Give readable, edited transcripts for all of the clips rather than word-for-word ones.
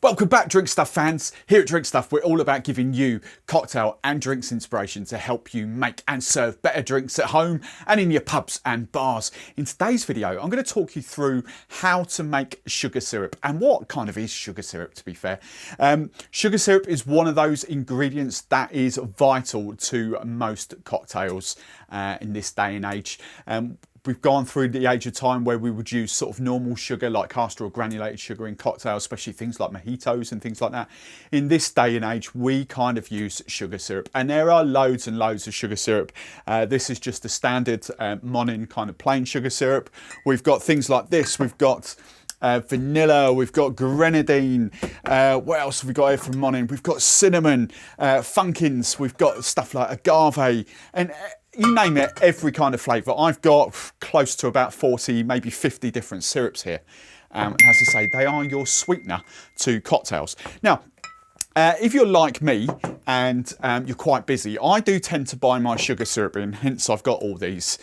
Welcome back, Drinkstuff fans. Here at Drinkstuff, we're all about giving you cocktail and drinks inspiration to help you make and serve better drinks at home and in your pubs and bars. In today's video, I'm going to talk you through how to make sugar syrup and what kind of is sugar syrup, to be fair. Sugar syrup is one of those ingredients that is vital to most cocktails in this day and age. We've gone through the age of time where we would use sort of normal sugar like caster or granulated sugar in cocktails, especially things like mojitos and things like that. In this day and age, we kind of use sugar syrup, and there are loads and loads of sugar syrup. This is just the standard Monin kind of plain sugar syrup. We've got things like this. We've got vanilla, we've got grenadine, what else have we got here from Monin? We've got cinnamon, funkins, we've got stuff like agave, and you name it, every kind of flavour. I've got close to about 40, maybe 50 different syrups here. And as I say, they are your sweetener to cocktails. Now, if you're like me and you're quite busy, I do tend to buy my sugar syrup in, hence I've got all these.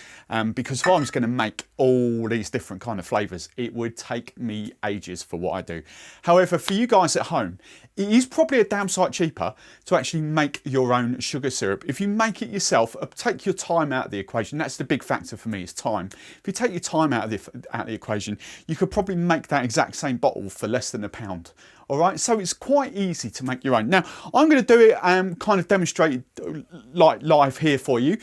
Because if I was going to make all these different kind of flavours, it would take me ages for what I do. However, for you guys at home, it is probably a damn sight cheaper to actually make your own sugar syrup. If you make it yourself, take your time out of the equation. That's the big factor for me, is time. If you take your time out of the equation, you could probably make that exact same bottle for less than £1. All right, so it's quite easy to make your own. Now, I'm going to do it kind of demonstrate like live here for you.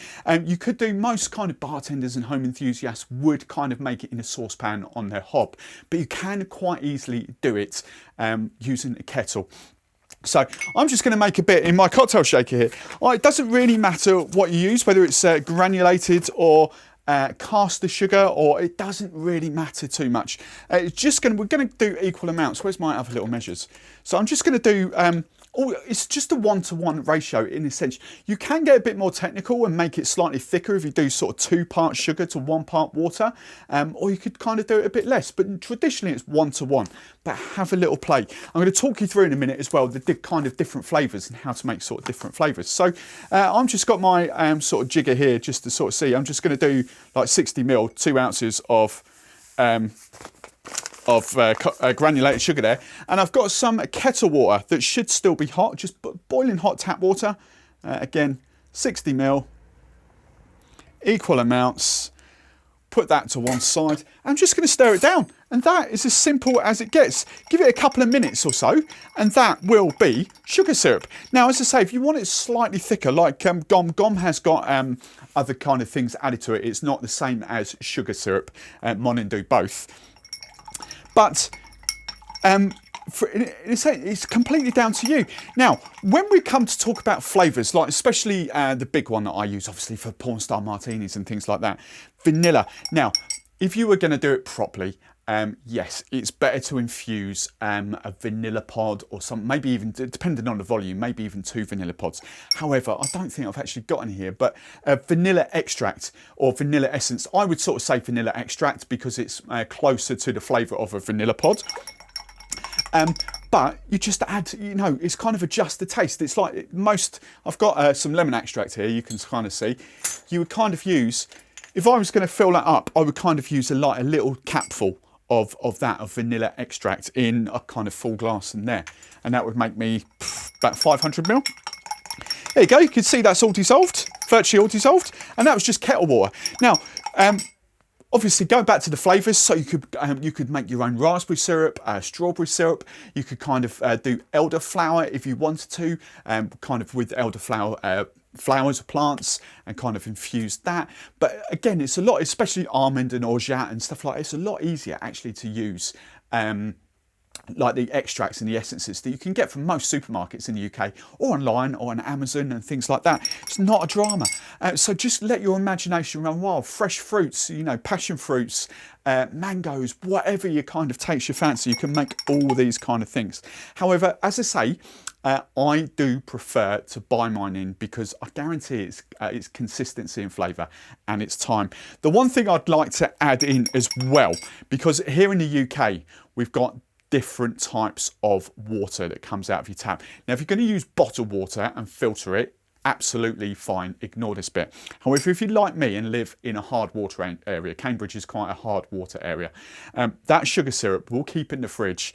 You could do, most kind of bartenders and home enthusiasts would kind of make it in a saucepan on their hob, but you can quite easily do it using a kettle. So I'm just going to make a bit in my cocktail shaker here. It doesn't really matter what you use, whether it's granulated or caster sugar, or it doesn't really matter too much. It's just we're going to do equal amounts. Where's my other little measures? So I'm just going to do it's just a 1-to-1 ratio in a sense. You can get a bit more technical and make it slightly thicker if you do sort of 2 parts sugar to 1 part water, or you could kind of do it a bit less, but traditionally it's 1-to-1. But have a little play. I'm going to talk you through in a minute as well the kind of different flavours and how to make sort of different flavours. So I'm just got my sort of jigger here just to sort of see. I'm just going to do like 60 ml, 2 ounces of granulated sugar there, and I've got some kettle water that should still be hot, just boiling hot tap water. Again, 60 ml, equal amounts. Put that to one side. I'm just going to stir it down, and that is as simple as it gets. Give it a couple of minutes or so, and that will be sugar syrup. Now, as I say, if you want it slightly thicker, like Gom has got other kind of things added to it. It's not the same as sugar syrup. Monin do both. But it's completely down to you. Now, when we come to talk about flavours, like especially the big one that I use, obviously for porn star martinis and things like that, vanilla. Now, if you were going to do it properly, yes, it's better to infuse a vanilla pod or some, maybe even, depending on the volume, maybe even 2 vanilla pods. However, I don't think I've actually got any here, but vanilla extract or vanilla essence, I would sort of say vanilla extract because it's closer to the flavour of a vanilla pod. But you just add, you know, it's kind of adjust the taste. It's like I've got some lemon extract here, you can kind of see. You would kind of use, if I was going to fill that up, I would kind of use a little capful of vanilla extract in a kind of full glass in there. And that would make me about 500 ml. There you go, you can see that's all dissolved, virtually all dissolved. And that was just kettle water. Now, obviously, going back to the flavours, so you could make your own raspberry syrup, strawberry syrup. You could kind of do elderflower if you wanted to, kind of with elderflower flowers or plants, and kind of infuse that. But again, it's a lot, especially almond and orgeat and stuff like that. It's a lot easier actually to use like the extracts and the essences that you can get from most supermarkets in the UK or online or on Amazon and things like that. It's not a drama. So just let your imagination run wild. Fresh fruits, you know, passion fruits, mangoes, whatever you kind of takes your fancy, you can make all these kind of things. However, as I say, I do prefer to buy mine in because I guarantee it's consistency and flavour and it's time. The one thing I'd like to add in as well, because here in the UK, we've got different types of water that comes out of your tap. Now, if you're going to use bottled water and filter it, absolutely fine, ignore this bit. However, if you're like me and live in a hard water area, Cambridge is quite a hard water area, that sugar syrup will keep in the fridge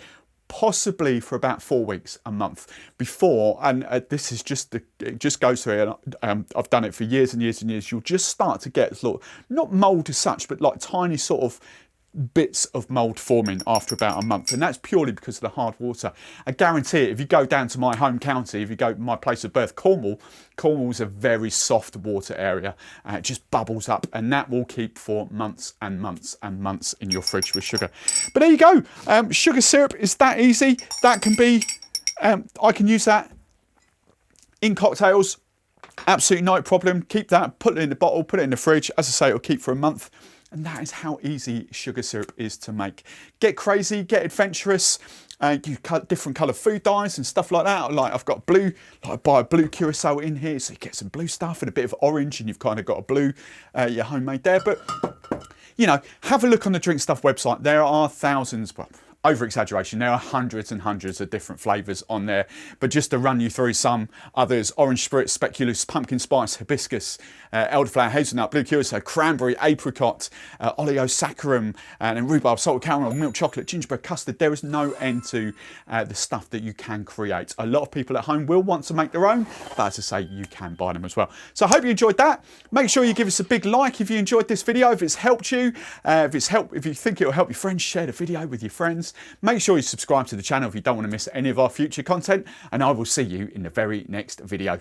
possibly for about 4 weeks, a month before, and this is just it just goes through, and I've done it for years and years and years. You'll just start to get sort of, not mold as such, but like tiny sort of bits of mold forming after about a month, and that's purely because of the hard water. I guarantee it, if you go down to my home county, if you go to my place of birth, Cornwall's a very soft water area, and it just bubbles up, and that will keep for months and months and months in your fridge with sugar. But there you go. Sugar syrup is that easy. That can be, I can use that in cocktails, absolutely no problem. Keep that, put it in the bottle, put it in the fridge. As I say, it'll keep for a month. And that is how easy sugar syrup is to make. Get crazy, get adventurous. You cut different colour food dyes and stuff like that. Like I've got blue, like I buy a blue curacao in here, so you get some blue stuff and a bit of orange, and you've kind of got a blue, your homemade there. But you know, have a look on the Drinkstuff website. There are thousands, well, over exaggeration, there are hundreds and hundreds of different flavours on there, but just to run you through some others: orange spritz, speculoos, pumpkin spice, hibiscus, elderflower, hazelnut, blue curacao, cranberry, apricot, oleosaccharum, and then rhubarb, salted caramel, milk chocolate, gingerbread custard. There is no end to the stuff that you can create. A lot of people at home will want to make their own, but as I say, you can buy them as well. So I hope you enjoyed that. Make sure you give us a big like if you enjoyed this video, if it's helped you, if you think it will help your friends, share the video with your friends. Make sure you subscribe to the channel if you don't want to miss any of our future content, and I will see you in the very next video.